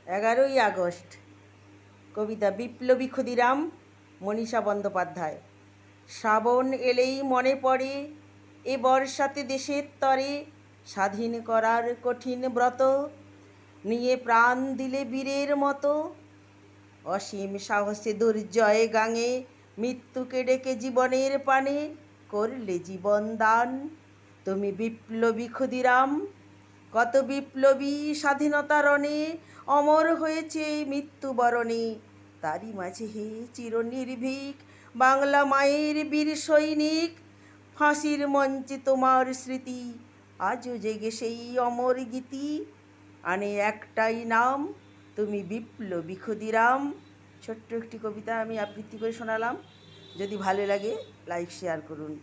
11ই August. কবিতা বিপ্লবী ক্ষুদিরাম, মনীষা বন্দ্যোপাধ্যায়। শ্রাবণ এলেই মনে পড়ে এ বর্ষাতে দেশের তরে স্বাধীন করার কঠিন ব্রত নিয়ে প্রাণ দিলে বীরের মতো। অসীম সাহসে দুর্জয় গাঙে মৃত্যুকে ডেকে জীবনের পানে করলে জীবন দান। তুমি বিপ্লবী ক্ষুদিরাম। কত বিপ্লবী স্বাধীনতা রণে অমর হয়েছে মৃত্যুবরণে। তারই মাঝে হে চিরনির্ভীক বাংলা মায়ের বীর সৈনিক। ফাঁসির মঞ্চে তোমার স্মৃতি আজও জেগে সেই অমর গীতি। আনে একটাই নাম, তুমি বিপ্লবী ক্ষুদিরাম। ছোট্ট একটি কবিতা আমি আবৃত্তি করে শোনালাম। যদি ভালো লাগে লাইক শেয়ার করুন।